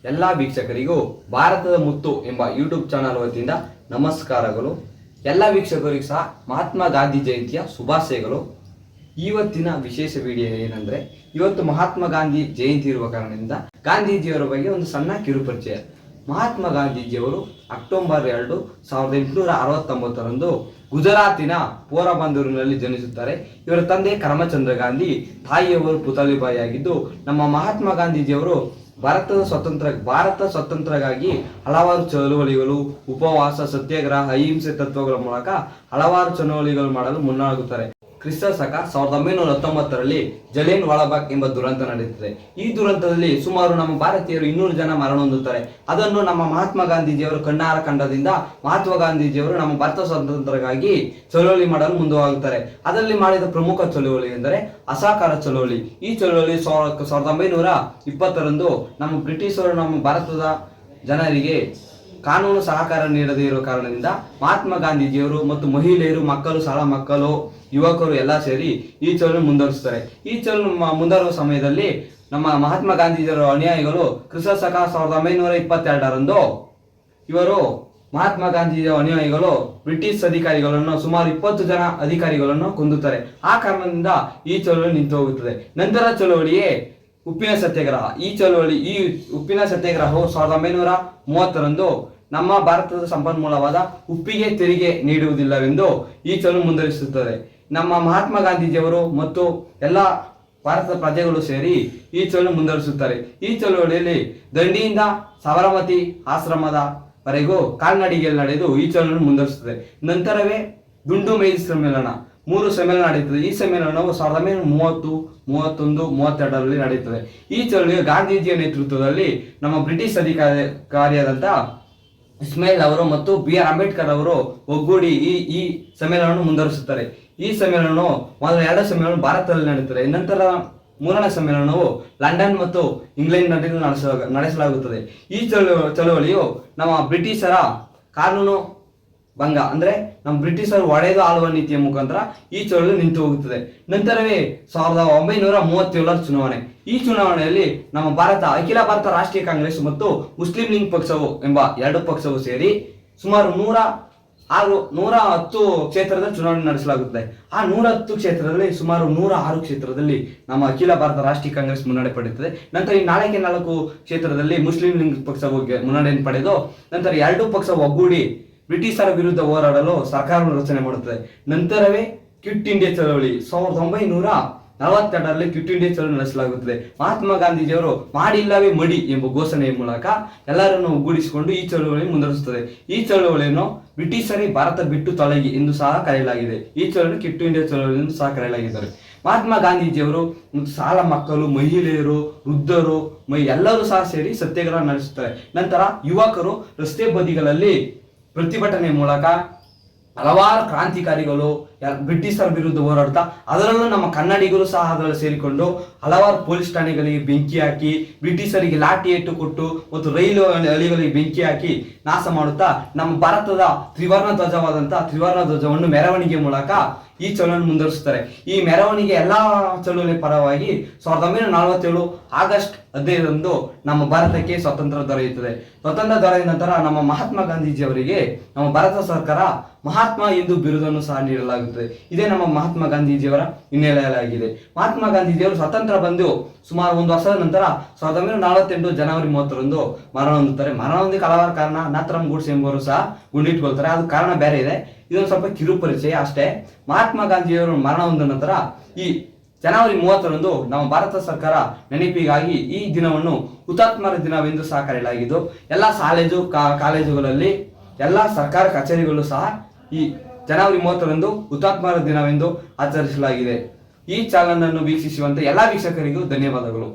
ಎಲ್ಲ ವೀಕ್ಷಕರಿಗೂ ಭಾರತದ ಮುತ್ತು ಎಂಬ ಯೂಟ್ಯೂಬ್ ಚಾನಲ್ ವತಿಯಿಂದ ನಮಸ್ಕಾರಗಳು. ಎಲ್ಲ ವೀಕ್ಷಕರಿಗೂ ಸಹ ಮಹಾತ್ಮ ಗಾಂಧಿ ಜಯಂತಿಯ ಶುಭಾಶಯಗಳು. ಇವತ್ತಿನ ವಿಶೇಷ ವಿಡಿಯೋ ಏನಂದ್ರೆ, ಇವತ್ತು ಮಹಾತ್ಮ ಗಾಂಧಿ ಜಯಂತಿ ಇರುವ ಕಾರಣದಿಂದ ಗಾಂಧೀಜಿಯವರ ಬಗ್ಗೆ ಒಂದು ಸಣ್ಣ ಕಿರುಪರಿಚಯ. ಮಹಾತ್ಮ ಗಾಂಧೀಜಿಯವರು ಅಕ್ಟೋಬರ್ 2, 1869ರಂದು ಗುಜರಾತಿನ ಪೋರಬಂದೂರಿನಲ್ಲಿ ಜನಿಸುತ್ತಾರೆ. ಇವರ ತಂದೆ ಕರಮಚಂದ್ರ ಗಾಂಧಿ, ತಾಯಿಯವರು ಪುತಲಿಬಾಯಿ ಆಗಿದ್ದು, ನಮ್ಮ ಮಹಾತ್ಮ ಗಾಂಧೀಜಿಯವರು ಭಾರತ ಸ್ವತಂತ್ರಗಾಗಿ ಹಲವಾರು ಚಳುವಳಿಗಳು, ಉಪವಾಸ ಸತ್ಯಾಗ್ರಹ, ಅಹಿಂಸೆ ತತ್ವಗಳ ಮೂಲಕ ಹಲವಾರು ಚಳುವಳಿಗಳು ಮಾಡಲು ಮುನ್ನಡೆಯುತ್ತಾರೆ. ಕ್ರಿಸ್ತ ಶಕ 1919ರಲ್ಲಿ ಜಲಿಯನ್ ವಾಲಾಬಾಗ್ ಎಂಬ ದುರಂತ ನಡೆಯುತ್ತದೆ. ಈ ದುರಂತದಲ್ಲಿ ಸುಮಾರು ನಮ್ಮ ಭಾರತೀಯರು 200 ಜನ ಮರಣ ಹೊಂದುತ್ತಾರೆ. ಅದನ್ನು ನಮ್ಮ ಮಹಾತ್ಮ ಗಾಂಧೀಜಿಯವರು ಕಣ್ಣಾರ ಕಂಡದಿಂದ ಮಹಾತ್ಮ ಗಾಂಧೀಜಿಯವರು ನಮ್ಮ ಭಾರತ ಸ್ವಾತಂತ್ರ್ಯಕ್ಕಾಗಿ ಚಳುವಳಿ ಮಾಡಲು ಮುಂದುವರಿಯುತ್ತಾರೆ. ಅದರಲ್ಲಿ ಮಾಡಿದ ಪ್ರಮುಖ ಚಳುವಳಿ ಎಂದರೆ ಅಸಹಕಾರ ಚಳುವಳಿ. ಈ ಚಳುವಳಿ 1920ರಂದು ನಮ್ಮ ಬ್ರಿಟಿಷರು ನಮ್ಮ ಭಾರತದ ಜನರಿಗೆ ಕಾನೂನು ಸಹಕಾರ ನೀಡದೇ ಇರುವ ಕಾರಣದಿಂದ ಮಹಾತ್ಮ ಗಾಂಧೀಜಿಯವರು ಮತ್ತು ಮಹಿಳೆಯರು, ಮಕ್ಕಳು, ಶಾಲಾ ಮಕ್ಕಳು, ಯುವಕರು ಎಲ್ಲ ಸೇರಿ ಈ ಚಳುವಳಿ ಮುಂದುವರಿಸುತ್ತಾರೆ. ಈ ಚಳುವಳಿ ಮುಂದುವರುವ ಸಮಯದಲ್ಲಿ ನಮ್ಮ ಮಹಾತ್ಮ ಗಾಂಧೀಜಿಯವರ ಅನುಯಾಯಿಗಳು ಕ್ರಿಸ್ತ ಶಕ 1922ರಂದು ಇವರು ಮಹಾತ್ಮ ಗಾಂಧೀಜಿಯ ಅನುಯಾಯಿಗಳು ಬ್ರಿಟಿಷ್ ಅಧಿಕಾರಿಗಳನ್ನು ಸುಮಾರು 20 ಜನ ಅಧಿಕಾರಿಗಳನ್ನು ಕೊಂದುತ್ತಾರೆ. ಆ ಕಾರಣದಿಂದ ಈ ಚಳುವಳಿ ನಿಂತು ಹೋಗುತ್ತದೆ. ನಂತರ ಚಳುವಳಿಯೇ ಉಪ್ಪಿನ ಸತ್ಯಾಗ್ರಹ. ಈ ಉಪ್ಪಿನ ಸತ್ಯಾಗ್ರಹವು 1930ರಂದು ನಮ್ಮ ಭಾರತದ ಸಂಪನ್ಮೂಲವಾದ ಉಪ್ಪಿಗೆ ತೆರಿಗೆ ನೀಡುವುದಿಲ್ಲವೆಂದು ಈ ಚಳುವಳಿ ಮುಂದುವರಿಸುತ್ತದೆ. ನಮ್ಮ ಮಹಾತ್ಮ ಗಾಂಧೀಜಿಯವರು ಮತ್ತು ಎಲ್ಲ ಭಾರತದ ಪ್ರಜೆಗಳು ಸೇರಿ ಈ ಚಳುವಳಿ ಮುಂದುವರಿಸುತ್ತಾರೆ. ಈ ಚಳುವಳಿಯಲ್ಲಿ ದಂಡಿಯಿಂದ ಸಾಬರಮತಿ ಆಶ್ರಮದವರೆಗೂ ಕಾಲ್ನಡಿಗೆಯಲ್ಲಿ ನಡೆದು ಈ ಚಳುವಳಿ ಮುಂದುವರಿಸುತ್ತದೆ. ನಂತರವೇ ದುಂಡು ಮೇಜು ಸಮ್ಮೇಳನ, 3 ಸಮ್ಮೇಳನ ನಡೆಯುತ್ತದೆ. ಈ ಸಮ್ಮೇಳನವು 1930, 31, 32ರಲ್ಲಿ ನಡೆಯುತ್ತದೆ. ಈ ಚಳುವಳಿಯು ಗಾಂಧೀಜಿಯ ನೇತೃತ್ವದಲ್ಲಿ ನಮ್ಮ ಬ್ರಿಟಿಷ್ ಅಧಿಕಾರಿಯಾದಂಥ ಇಸ್ಮಾಯಿಲ್ ಅವರು ಮತ್ತು BR ಅಂಬೇಡ್ಕರ್ ಅವರು ಒಗ್ಗೂಡಿ ಈ ಸಮ್ಮೇಳನವನ್ನು ಮುಂದುವರಿಸುತ್ತಾರೆ. ಈ ಸಮ್ಮೇಳನವು ಮೊದಲ 2 ಸಮ್ಮೇಳನ ಭಾರತದಲ್ಲಿ ನಡೆಯುತ್ತದೆ. ನಂತರ 3ನೇ ಸಮ್ಮೇಳನವು ಲಂಡನ್ ಮತ್ತು ಇಂಗ್ಲೆಂಡ್ನಲ್ಲಿ ನಡೆಸಲಾಗುತ್ತದೆ. ಈ ಚಳುವಳಿಯು ನಮ್ಮ ಬ್ರಿಟಿಷರ ಕಾನೂನು ಭಂಗ ಅಂದ್ರೆ ನಮ್ಮ ಬ್ರಿಟಿಷರು ಒಡೆದು ಆಳುವ ನೀತಿಯ ಮುಖಾಂತರ ಈ ಚಳುವಳಿ ನಿಂತು ಹೋಗುತ್ತದೆ. ನಂತರವೇ 1937ರ ಚುನಾವಣೆ. ಈ ಚುನಾವಣೆಯಲ್ಲಿ ನಮ್ಮ ಅಖಿಲ ಭಾರತ ರಾಷ್ಟ್ರೀಯ ಕಾಂಗ್ರೆಸ್ ಮತ್ತು ಮುಸ್ಲಿಂ ಲೀಗ್ ಪಕ್ಷವು ಎಂಬ 2 ಪಕ್ಷವು ಸೇರಿ ಸುಮಾರು 110 ಕ್ಷೇತ್ರದ ಚುನಾವಣೆ ನಡೆಸಲಾಗುತ್ತದೆ. ಆ 110 ಕ್ಷೇತ್ರದಲ್ಲಿ ಸುಮಾರು 106 ಕ್ಷೇತ್ರದಲ್ಲಿ ನಮ್ಮ ಅಖಿಲ ಭಾರತ ರಾಷ್ಟ್ರೀಯ ಕಾಂಗ್ರೆಸ್ ಮುನ್ನಡೆ ಪಡೆಯುತ್ತದೆ. ನಂತರ ಈ 4 ಕ್ಷೇತ್ರದಲ್ಲಿ ಮುಸ್ಲಿಂ ಲೀಗ್ ಪಕ್ಷವು ಮುನ್ನಡೆಯನ್ನು ಪಡೆದು ನಂತರ 2 ಪಕ್ಷ ಒಗ್ಗೂಡಿ ಬ್ರಿಟಿಷರ ವಿರುದ್ಧ ಹೋರಾಡಲು ಸರ್ಕಾರವನ್ನು ರಚನೆ ಮಾಡುತ್ತದೆ. ನಂತರವೇ ಕ್ವಿಟ್ ಇಂಡಿಯಾ ಚಳವಳಿ 1942ರಲ್ಲಿ ಕ್ವಿಟ್ ಇಂಡಿಯಾ ಚಳವಳಿ ನಡೆಸಲಾಗುತ್ತದೆ. ಮಹಾತ್ಮ ಗಾಂಧೀಜಿಯವರು ಮಾಡಿಲ್ಲವೇ ಮಡಿ ಎಂಬ ಘೋಷಣೆಯ ಮೂಲಕ ಎಲ್ಲರನ್ನು ಒಗ್ಗೂಡಿಸಿಕೊಂಡು ಈ ಚಳವಳಿ ಮುಂದುವರಿಸುತ್ತದೆ. ಈ ಚಳವಳಿಯನ್ನು ಬ್ರಿಟಿಷರೇ ಭಾರತ ಬಿಟ್ಟು ತೊಲಗಿ ಎಂದು ಸಹ ಕರೆಯಲಾಗಿದೆ. ಈ ಚಳವಳಿ ಕ್ವಿಟ್ ಇಂಡಿಯಾ ಚಳವಳಿ ಎಂದು ಸಹ ಕರೆಯಲಾಗಿದ್ದಾರೆ. ಮಹಾತ್ಮ ಗಾಂಧೀಜಿಯವರು ಮತ್ತು ಶಾಲಾ ಮಕ್ಕಳು, ಮಹಿಳೆಯರು, ವೃದ್ಧರು ಎಲ್ಲರೂ ಸಹ ಸೇರಿ ಸತ್ಯಾಗ್ರಹ ನಡೆಸುತ್ತಾರೆ. ನಂತರ ಯುವಕರು ರಸ್ತೆ ಬದಿಗಳಲ್ಲಿ ಪ್ರತಿಭಟನೆ ಮೂಲಕ ಹಲವಾರು ಕ್ರಾಂತಿಕಾರಿಗಳು ಬ್ರಿಟಿಷರ ವಿರುದ್ಧ ಹೋರಾಡ್ತಾ, ಅದರಲ್ಲೂ ನಮ್ಮ ಕನ್ನಡಿಗರು ಸಹ ಅದರಲ್ಲಿ ಸೇರಿಕೊಂಡು ಹಲವಾರು ಪೊಲೀಸ್ ಠಾಣೆಗಳಿಗೆ ಬೆಂಕಿ ಹಾಕಿ, ಬ್ರಿಟಿಷರಿಗೆ ಲಾಠಿ ಏಟು ಕೊಟ್ಟು ಮತ್ತು ರೈಲು ಹಳಿಗಳಿಗೆ ಬೆಂಕಿ ಹಾಕಿ ನಾಶ ಮಾಡುತ್ತಾ ನಮ್ಮ ಭಾರತದ ತ್ರಿವರ್ಣ ಧ್ವಜವನ್ನು ಮೆರವಣಿಗೆ ಮೂಲಕ ಈ ಚಳುವಳಿ ಮುಂದುವರಿಸುತ್ತಾರೆ. ಈ ಮೆರವಣಿಗೆ ಎಲ್ಲಾ ಚಳುವಳಿ ಪರವಾಗಿ 1947 ಆಗಸ್ಟ್ 15ರಂದು ನಮ್ಮ ಭಾರತಕ್ಕೆ ಸ್ವಾತಂತ್ರ್ಯ ದೊರೆಯುತ್ತದೆ. ಸ್ವಾತಂತ್ರ್ಯ ದೊರೆತ ನಂತರ ನಮ್ಮ ಮಹಾತ್ಮ ಗಾಂಧೀಜಿ ಅವರಿಗೆ ನಮ್ಮ ಭಾರತ ಸರ್ಕಾರ ಮಹಾತ್ಮ ಎಂದು ಬಿರುದನ್ನು ಸಹ ನೀಡಲಾಗುತ್ತದೆ. ಇದೇ ನಮ್ಮ ಮಹಾತ್ಮ ಗಾಂಧೀಜಿಯವರ ಹಿನ್ನೆಲೆಯಾಗಿದೆ. ಮಹಾತ್ಮ ಗಾಂಧೀಜಿಯವರು ಸ್ವಾತಂತ್ರ್ಯ ಬಂದು ಸುಮಾರು 1 ವರ್ಷದ ನಂತರ 1948 ಜನವರಿ 30ರಂದು ಮರಣ ಹೊಂದುತ್ತಾರೆ. ಮರಣ ಹೊಂದಕ್ಕೆ ಹಲವಾರು ಕಾರಣ. ನಾಥರಾಮ್ ಗೂಡ್ಸೆ ಎಂಬುವರು ಸಹ ಗುಂಡಿಟ್ಕೊಳ್ತಾರೆ. ಅದು ಕಾರಣ ಬೇರೆ ಇದೆ. ಇದೊಂದು ಸ್ವಲ್ಪ ಕಿರು ಪರಿಚಯ ಅಷ್ಟೇ. ಮಹಾತ್ಮ ಗಾಂಧಿಯವರು ಮರಣ ಹೊಂದ ನಂತರ ಈ ಜನವರಿ 30ರಂದು ನಮ್ಮ ಭಾರತ ಸರ್ಕಾರ ನೆನಪಿಗಾಗಿ ಈ ದಿನವನ್ನು ಹುತಾತ್ಮರ ದಿನವೆಂದು ಸಹ ಕರೆಯಲಾಗಿದ್ದು, ಎಲ್ಲ ಕಾಲೇಜುಗಳಲ್ಲಿ ಎಲ್ಲ ಸರ್ಕಾರ ಕಚೇರಿಗಳು ಸಹ ಈ ಜನವರಿ 30ರಂದು ಹುತಾತ್ಮರ ದಿನವೆಂದು ಆಚರಿಸಲಾಗಿದೆ. ಈ ಚಾನಲ್ ಅನ್ನು ವೀಕ್ಷಿಸುವಂತೆ ಎಲ್ಲ ವೀಕ್ಷಕರಿಗೂ ಧನ್ಯವಾದಗಳು.